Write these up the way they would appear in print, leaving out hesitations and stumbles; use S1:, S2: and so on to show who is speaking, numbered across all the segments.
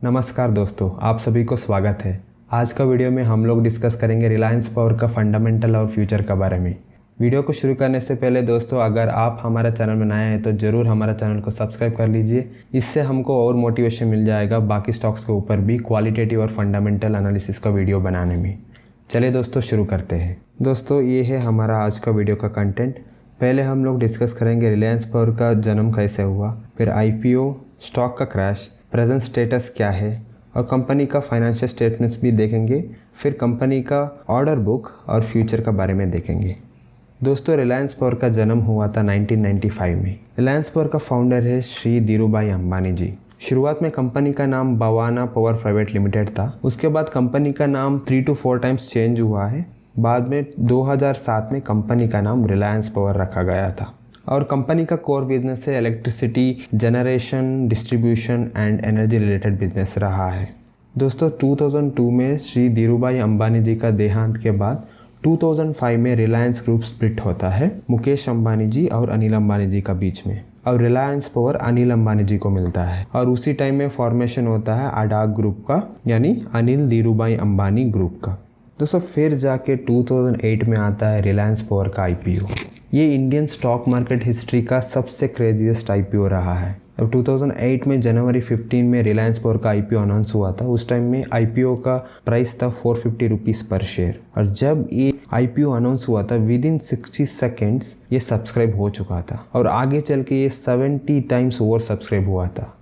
S1: नमस्कार दोस्तों, आप सभी को स्वागत है। आज का वीडियो में हम लोग डिस्कस करेंगे रिलायंस पावर का फंडामेंटल और फ्यूचर के बारे में। वीडियो को शुरू करने से पहले दोस्तों, अगर आप हमारा चैनल में नए हैं तो ज़रूर हमारा चैनल को सब्सक्राइब कर लीजिए। इससे हमको और मोटिवेशन मिल जाएगा बाकी स्टॉक्स के ऊपर भी क्वालिटेटिव और फंडामेंटल एनालिसिस का वीडियो बनाने में। चलिए दोस्तों शुरू करते हैं। दोस्तों ये है हमारा आज का वीडियो का कंटेंट। पहले हम लोग डिस्कस करेंगे रिलायंस पावर का जन्म कैसे हुआ, फिर IPO, स्टॉक का क्रैश, प्रेजेंट स्टेटस क्या है और कंपनी का फाइनेंशियल स्टेटमेंट्स भी देखेंगे। फिर कंपनी का ऑर्डर बुक और फ्यूचर का बारे में देखेंगे। दोस्तों रिलायंस पावर का जन्म हुआ था 1995 में। रिलायंस पावर का फाउंडर है श्री धीरूभाई अंबानी जी। शुरुआत में कंपनी का नाम भवाना पावर प्राइवेट लिमिटेड था। उसके बाद कंपनी का नाम 3 to 4 टाइम्स चेंज हुआ है। बाद में 2007 में कंपनी का नाम रिलायंस पावर रखा गया था और कंपनी का कोर बिजनेस है electricity generation, distribution and energy related business रहा है। दोस्तों 2002 में श्री धीरूभाई अंबानी जी का देहांत के बाद 2005 में रिलायंस ग्रुप स्प्लिट होता है मुकेश अंबानी जी और अनिल अंबानी जी का बीच में, और रिलायंस पावर अनिल अंबानी जी को मिलता है। और उसी टाइम में फॉर्मेशन होता है अडाग ग्रुप का, यानी अनिल धीरूभाई अंबानी ग्रुप का। दोस्तों फिर जाके 2008 में आता है रिलायंस पावर का IPO। ये इंडियन स्टॉक मार्केट हिस्ट्री का सबसे क्रेजीएस्ट IPO रहा है। अब 2008 में जनवरी 15 में रिलायंस पावर का IPO अनाउंस हुआ था। उस टाइम में IPO का प्राइस था 450 रुपीज़ पर शेयर, और जब ये IPO अनाउंस हुआ था विद इन 60 सेकेंड्स ये सब्सक्राइब हो चुका था और आगे चल के ये 70 टाइम्स ओवर सब्सक्राइब हुआ था।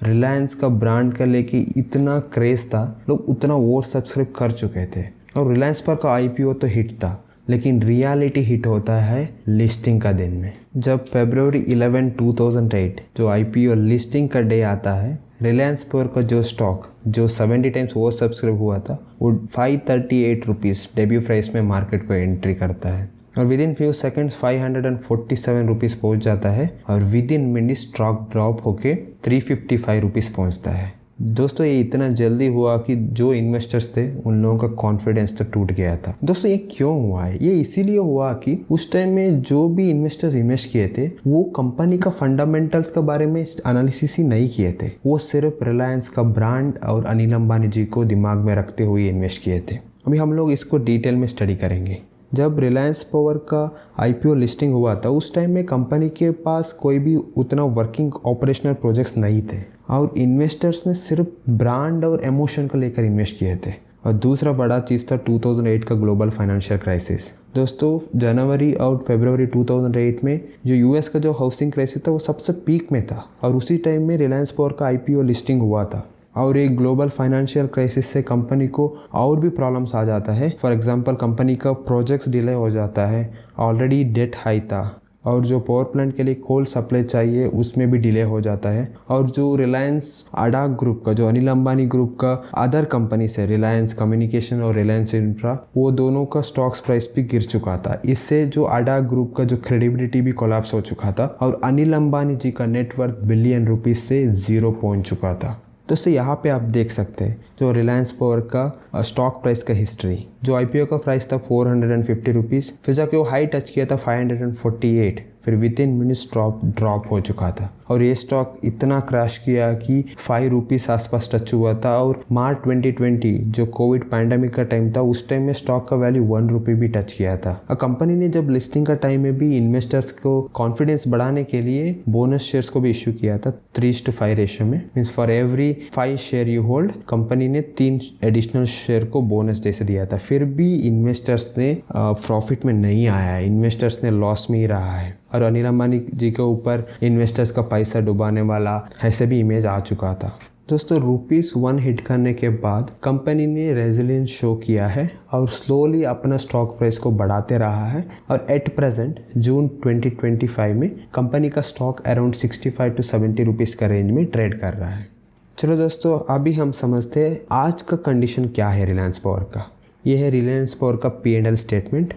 S1: रिलायंस का ब्रांड का लेके इतना क्रेज़ था, लोग उतना ओवर सब्सक्राइब कर चुके थे। और रिलायंस पावर का IPO तो हिट था, लेकिन रियलिटी हिट होता है लिस्टिंग का दिन में। जब फरवरी 11, 2008 जो IPO लिस्टिंग का डे आता है, रिलायंस पावर का जो स्टॉक जो 70 टाइम्स ओवर सब्सक्राइब हुआ था वो 538 रुपीज़ डेब्यू प्राइस में मार्केट को एंट्री करता है और with in few seconds 547 rupees पहुँच जाता है और with in minute stock drop होके 355 रुपीज़ पहुँचता है। दोस्तों ये इतना जल्दी हुआ कि जो इन्वेस्टर्स थे उन लोगों का कॉन्फिडेंस तो टूट गया था। दोस्तों ये क्यों हुआ है? ये इसीलिए हुआ कि उस टाइम में जो भी इन्वेस्टर इन्वेस्ट किए थे वो कंपनी का फंडामेंटल्स के बारे में एनालिसिस ही नहीं किए थे। वो सिर्फ रिलायंस का ब्रांड और अनिल अंबानी जी को दिमाग में रखते हुए इन्वेस्ट किए थे। अभी हम लोग इसको डिटेल में स्टडी करेंगे। जब रिलायंस पावर का IPO लिस्टिंग हुआ था उस टाइम में कंपनी के पास कोई भी उतना वर्किंग ऑपरेशनल प्रोजेक्ट्स नहीं थे और इन्वेस्टर्स ने सिर्फ ब्रांड और इमोशन को लेकर इन्वेस्ट किए थे। और दूसरा बड़ा चीज़ था 2008 का ग्लोबल फाइनेंशियल क्राइसिस। दोस्तों जनवरी और फरवरी 2008 में जो US का जो हाउसिंग क्राइसिस था वो सबसे पीक में था और उसी टाइम में रिलायंस पावर का IPO लिस्टिंग हुआ था। और एक ग्लोबल फाइनेंशियल क्राइसिस से कंपनी को और भी प्रॉब्लम्स आ जाता है। फॉर एग्जांपल कंपनी का प्रोजेक्ट्स डिले हो जाता है, ऑलरेडी डेट हाई था और जो पावर प्लांट के लिए कोल सप्लाई चाहिए उसमें भी डिले हो जाता है। और जो रिलायंस अडाग ग्रुप का जो अनिल अंबानी ग्रुप का अदर कंपनी से रिलायंस कम्युनिकेशन और रिलायंस इंफ्रा, वो दोनों का स्टॉक्स प्राइस भी गिर चुका था। इससे जो अडाग ग्रुप का जो क्रेडिबिलिटी भी कोलैप्स हो चुका था और अनिल अंबानी जी का नेटवर्थ बिलियन रुपीज़ से 0 पहुंच चुका था। दोस्तों यहाँ पे आप देख सकते हैं जो रिलायंस पावर का स्टॉक प्राइस का हिस्ट्री। जो IPO का प्राइस था 450 रुपीज़, फिर जाके वो हाई टच किया था 548, फिर विद इन मिनट्स ड्रॉप हो चुका था और ये स्टॉक इतना क्रैश किया कि 5 रुपीज़ आसपास टच हुआ था। और मार्च 2020 जो कोविड पैंडेमिक का टाइम था उस टाइम में स्टॉक का वैल्यू 1 रुपये भी टच किया था। और कंपनी ने जब लिस्टिंग का टाइम में भी इन्वेस्टर्स को कॉन्फिडेंस बढ़ाने के लिए बोनस शेयर्स को भी इशू किया था 3:5 रेशियो में। Means for every 5 share you hold company ने 3 एडिशनल शेयर को बोनस जैसे दिया था। फिर भी इन्वेस्टर्स ने प्रॉफिट में नहीं आया है, इन्वेस्टर्स ने लॉस में ही रहा है और अनिल अंबानी जी के ऊपर इन्वेस्टर्स का पैसा डुबाने वाला ऐसे भी इमेज आ चुका था। दोस्तों ₹1 हिट करने के बाद कंपनी ने रेजिलियंस शो किया है और स्लोली अपना स्टॉक प्राइस को बढ़ाते रहा है और एट प्रेजेंट जून 2025 में कंपनी का स्टॉक अराउंड 65 to 70 रुपीज़ का रेंज में ट्रेड कर रहा है। चलो दोस्तों अभी हम समझते हैं आज का कंडीशन क्या है रिलायंस पावर का। ये है रिलायंस पावर का P&L स्टेटमेंट।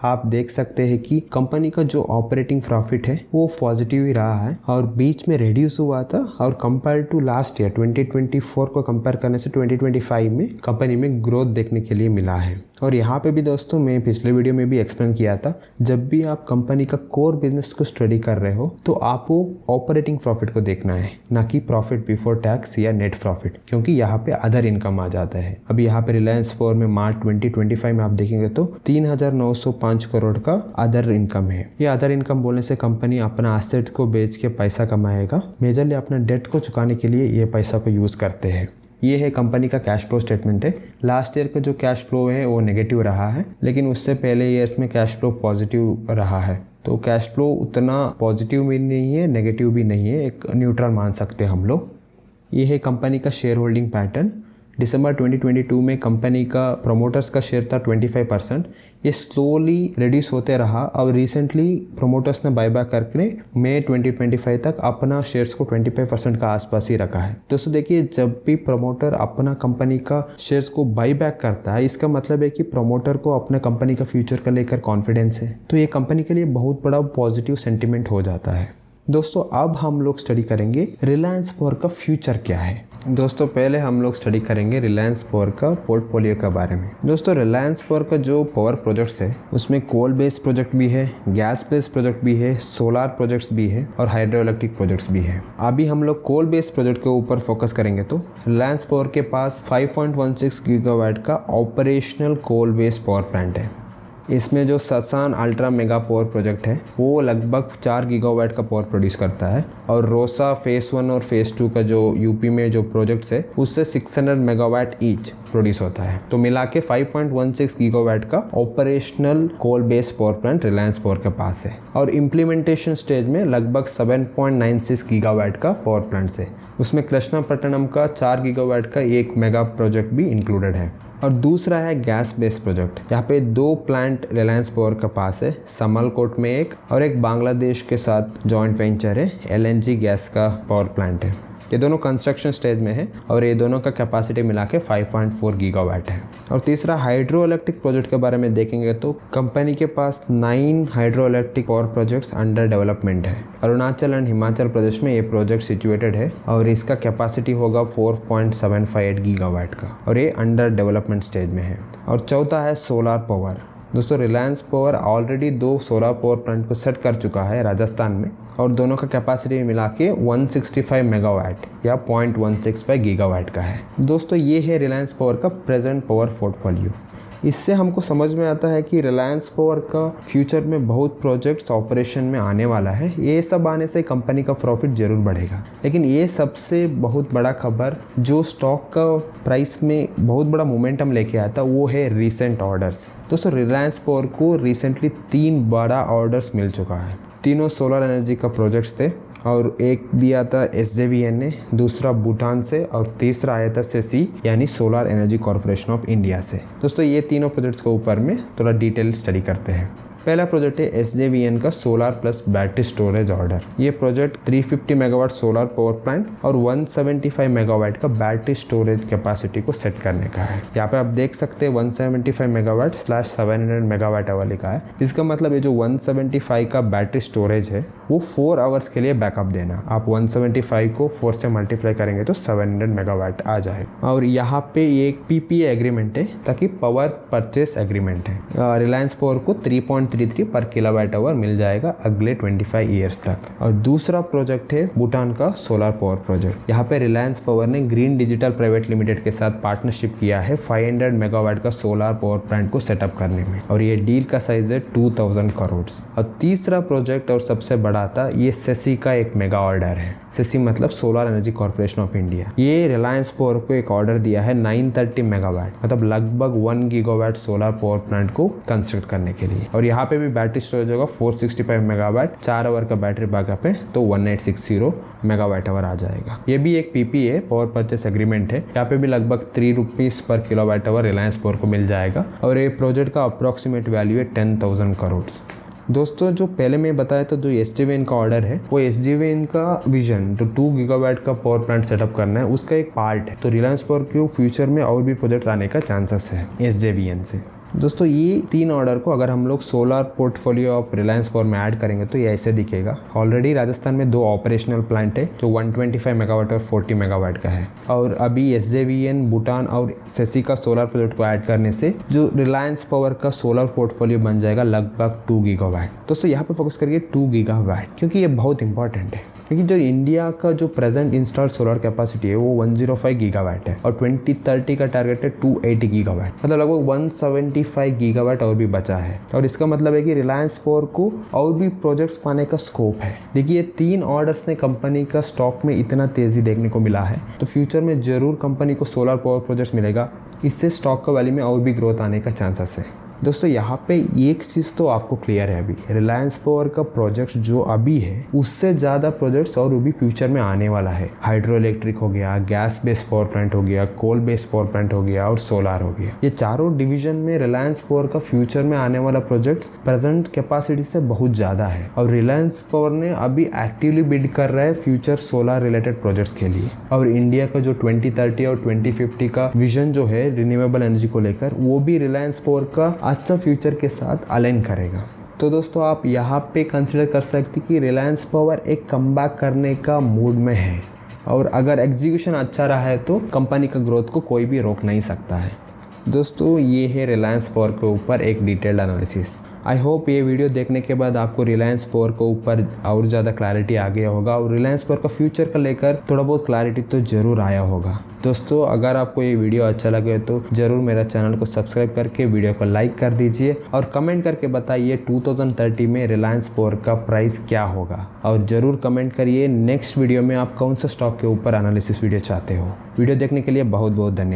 S1: आप देख सकते हैं कि कंपनी का जो ऑपरेटिंग प्रॉफिट है वो पॉजिटिव ही रहा है और बीच में रिड्यूस हुआ था और कंपेयर टू लास्ट ईयर 2024 को कंपेयर करने से 2025 में कंपनी में ग्रोथ देखने के लिए मिला है। और यहाँ पे भी दोस्तों मैं पिछले वीडियो में भी एक्सप्लेन किया था, जब भी आप कंपनी का कोर बिजनेस को स्टडी कर रहे हो तो आपको ऑपरेटिंग प्रॉफिट को देखना है, ना कि प्रॉफिट बिफोर टैक्स या नेट प्रॉफिट, क्योंकि यहाँ पे अदर इनकम आ जाता है। अभी यहाँ पे रिलायंस पावर में मार्च 2025 में आप देखेंगे तो 3,905 करोड़ का अदर इनकम है। ये अदर इनकम बोलने से कंपनी अपना एसेट को बेच के पैसा कमाएगा, मेजरली अपना डेट को चुकाने के लिए ये पैसा को यूज करते हैं। ये है कंपनी का कैश फ्लो स्टेटमेंट है। लास्ट ईयर का जो कैश फ्लो है वो नेगेटिव रहा है, लेकिन उससे पहले ईयर्स में कैश फ्लो पॉजिटिव रहा है। तो कैश फ्लो उतना पॉजिटिव भी नहीं है, नेगेटिव भी नहीं है, एक न्यूट्रल मान सकते हैं हम लोग। ये है कंपनी का शेयर होल्डिंग पैटर्न। दिसंबर 2022 में कंपनी का प्रोमोटर्स का शेयर था 25%। ये स्लोली रिड्यूस होते रहा और रिसेंटली प्रोमोटर्स ने बायबैक करके मई 2025 तक अपना शेयर्स को 25% का आसपास ही रखा है। दोस्तों देखिए, जब भी प्रोमोटर अपना कंपनी का शेयर्स को बायबैक करता है, इसका मतलब है कि प्रोमोटर को अपने कंपनी का फ्यूचर को लेकर कॉन्फिडेंस है, तो ये कंपनी के लिए बहुत बड़ा पॉजिटिव सेंटिमेंट हो जाता है। दोस्तों अब हम लोग स्टडी करेंगे रिलायंस पावर का फ्यूचर क्या है। दोस्तों पहले हम लोग स्टडी करेंगे रिलायंस पावर का पोर्टफोलियो के बारे में। दोस्तों रिलायंस पावर का जो पावर प्रोजेक्ट्स है उसमें कोल बेस्ड प्रोजेक्ट भी है, गैस बेस्ड प्रोजेक्ट भी है, सोलार प्रोजेक्ट्स भी है और हाइड्रो इलेक्ट्रिक प्रोजेक्ट्स भी है। अभी हम लोग कोल बेस्ड प्रोजेक्ट के ऊपर फोकस करेंगे तो रिलायंस पावर के पास 5.16 गीगावाट का operational coal based power plant है। इसमें जो Sasan ultra mega power project है वो लगभग 4 गीगावाट का पावर प्रोड्यूस करता है, और रोसा फेस 1 और फेस 2 का जो यूपी में जो प्रोजेक्ट्स है उससे 600 मेगावाट ईच प्रोड्यूस होता है। तो मिला के 5.16 गीगावाट का operational coal based power plant Reliance Power के पास है, और इम्प्लीमेंटेशन स्टेज में लगभग 7.96 गीगावाट का पावर प्लांट है। उसमें कृष्णापट्टनम का 4 गीगावाट का एक मेगा प्रोजेक्ट भी इंक्लूडेड है। और दूसरा है गैस बेस्ड प्रोजेक्ट। यहाँ पे 2 प्लांट रिलायंस पावर के पास है, समलकोट में एक और एक बांग्लादेश के साथ जॉइंट वेंचर है, एलएनजी गैस का पावर प्लांट है। ये दोनों कंस्ट्रक्शन स्टेज में है और ये दोनों का कैपेसिटी मिला के 5.4 गीगावाट है। और तीसरा हाइड्रो इलेक्ट्रिक प्रोजेक्ट के बारे में देखेंगे तो कंपनी के पास 9 hydro electric power projects under development है। अरुणाचल एंड हिमाचल प्रदेश में ये प्रोजेक्ट सिचुएटेड है और इसका कैपेसिटी होगा 4.758 गीगावाट का, और ये अंडर डेवलपमेंट स्टेज में है। और चौथा है सोलार पावर। दोस्तों Reliance power already 2 solar power plant को सेट कर चुका है राजस्थान में, और दोनों का कैपेसिटी मिला के 165 मेगावाट या 0.165 गीगावाट का है। दोस्तों ये है रिलायंस पावर का प्रेजेंट पावर पोर्टफोलियो। इससे हमको समझ में आता है कि रिलायंस पावर का फ्यूचर में बहुत प्रोजेक्ट्स ऑपरेशन में आने वाला है। ये सब आने से कंपनी का प्रॉफिट जरूर बढ़ेगा, लेकिन ये सबसे बहुत बड़ा खबर जो स्टॉक का प्राइस में बहुत बड़ा मोमेंटम लेके आया था वो है रीसेंट ऑर्डर्स। दोस्तों रिलायंस पावर को रिसेंटली 3 बड़ा ऑर्डर्स मिल चुका है। तीनों सोलर एनर्जी का प्रोजेक्ट्स थे, और एक दिया था SJVN ने, दूसरा भूटान से, और तीसरा आया था सेसी यानी solar energy corporation of India से। दोस्तों ये तीनों प्रोजेक्ट्स के ऊपर में थोड़ा डिटेल स्टडी करते हैं। पहला प्रोजेक्ट है SJVN का solar plus battery storage order. ये project 350 megawatt solar power plant और 175 मेगावाट का बैटरी स्टोरेज कैपेसिटी को सेट करने का है। यहाँ पे आप देख सकते हैं 175 मेगावाट / 700 मेगावाट आवर लिखा है। इसका मतलब ये जो 175 का बैटरी स्टोरेज है वो 4 आवर्स के लिए बैकअप देना। आप 175 को 4 से मल्टीप्लाई करेंगे तो 700 मेगावाट आ जाएगा। और यहाँ पे ये एक PPA एग्रीमेंट है, ताकि पावर परचेस एग्रीमेंट है। रिलायंस पावर को 3.33 पर किलोवाट आवर मिल जाएगा अगले 25 ईयर्स तक। और दूसरा प्रोजेक्ट है भूटान का सोलर पावर प्रोजेक्ट। यहाँ पे रिलायंस पावर ने ग्रीन डिजिटल प्राइवेट लिमिटेड के साथ पार्टनरशिप किया है 500 मेगावाट का सोलर पावर प्लांट को सेटअप करने में, और ये डील का साइज है 2000 करोड़। और तीसरा प्रोजेक्ट और सबसे बड़ा था ये सेसी का एक मेगा ऑर्डर है। सेसी मतलब solar energy corporation of India. ये रिलायंस पावर को एक ऑर्डर दिया है 930 मेगावाट, मतलब लगभग 1 गीगावाट सोलर पावर प्लांट को कंस्ट्रक्ट करने के लिए। और यहाँ पे भी बैटरी स्टोरेज होगा 465 मेगावाट, 4 आवर का बैटरी बैकअप है, तो 1860 मेगावाट आवर आ जाएगा। ये भी एक PPA पावर परचेस एग्रीमेंट है। यहाँ पे भी लगभग 3 rupees per kilowatt hour Reliance power को मिल जाएगा, और ये प्रोजेक्ट का अप्रोक्सीमेट वैल्यू है 10,000 करोड़। दोस्तों जो पहले मैं बताया था जो SJVN का ऑर्डर है वो SJVN का विजन जो 2 गीगावाट का पावर प्लांट सेटअप करना है उसका एक पार्ट है। तो रिलायंस पावर के फ्यूचर में और भी प्रोजेक्ट्स आने का चांसेस है SJVN से। दोस्तों ये 3 ऑर्डर को अगर हम लोग solar portfolio of Reliance power में ऐड करेंगे तो ये ऐसे दिखेगा। ऑलरेडी राजस्थान में 2 ऑपरेशनल प्लांट है जो 125 मेगावाट और 40 मेगावाट का है, और अभी SJVN, भूटान और सेसी का सोलर प्रोजेक्ट को ऐड करने से जो रिलायंस पावर का सोलर पोर्टफोलियो बन जाएगा लगभग 2 गीगावाट। दोस्तों यहाँ पे फोकस करिए 2 गीगावाट, क्योंकि ये बहुत इंपॉर्टेंट है, क्योंकि जो इंडिया का जो प्रेजेंट इंस्टॉल्ड सोलर कैपेसिटी है वो 105 गीगावाट है और 2030 का टारगेट है 280 गीगावाट, मतलब लगभग 175 गीगावाट और भी बचा है। और इसका मतलब है कि रिलायंस पावर को और भी प्रोजेक्ट्स पाने का स्कोप है। देखिए 3 ऑर्डर्स ने कंपनी का स्टॉक में इतना तेजी देखने को मिला है, तो फ्यूचर में जरूर कंपनी को सोलर पावर प्रोजेक्ट्स मिलेगा, इससे स्टॉक का वैल्यू में और भी ग्रोथ आने का चांसेस है। दोस्तों यहाँ पे एक चीज़ तो आपको क्लियर है, अभी रिलायंस पावर का प्रोजेक्ट जो अभी है उससे ज़्यादा प्रोजेक्ट्स और भी फ्यूचर में आने वाला है। हाइड्रो इलेक्ट्रिक हो गया, गैस बेस्ड पावर प्लांट हो गया, कोल बेस्ड पावर प्लांट हो गया और सोलार हो गया। ये चारों डिवीजन में रिलायंस पावर का फ्यूचर में आने वाला प्रोजेक्ट्स प्रेजेंट कैपेसिटी से बहुत ज़्यादा है, और रिलायंस पावर ने अभी एक्टिवली बिड कर रहा है फ्यूचर सोलर रिलेटेड प्रोजेक्ट्स के लिए। और इंडिया का जो 2030 और 2050 का विजन जो है रिन्यूएबल एनर्जी को लेकर, वो भी रिलायंस पावर का अच्छा फ्यूचर के साथ अलाइन करेगा। तो दोस्तों आप यहाँ पे कंसिडर कर सकते कि रिलायंस पावर एक कमबैक करने का मूड में है, और अगर एग्जीक्यूशन अच्छा रहा है तो कंपनी का ग्रोथ को कोई भी रोक नहीं सकता है। दोस्तों ये है रिलायंस पावर के ऊपर एक डिटेल्ड एनालिसिस। आई होप ये वीडियो देखने के बाद आपको रिलायंस पावर के ऊपर और ज़्यादा क्लैरिटी आ गया होगा, और रिलायंस पावर का फ्यूचर को लेकर थोड़ा बहुत क्लैरिटी तो ज़रूर आया होगा। दोस्तों अगर आपको ये वीडियो अच्छा लगे तो ज़रूर मेरा चैनल को सब्सक्राइब करके वीडियो को लाइक कर दीजिए, और कमेंट करके बताइए 2030 में रिलायंस पावर का प्राइस क्या होगा, और ज़रूर कमेंट करिए नेक्स्ट वीडियो में आप कौन सा स्टॉक के ऊपर एनालिसिस वीडियो चाहते हो। वीडियो देखने के लिए बहुत बहुत धन्यवाद।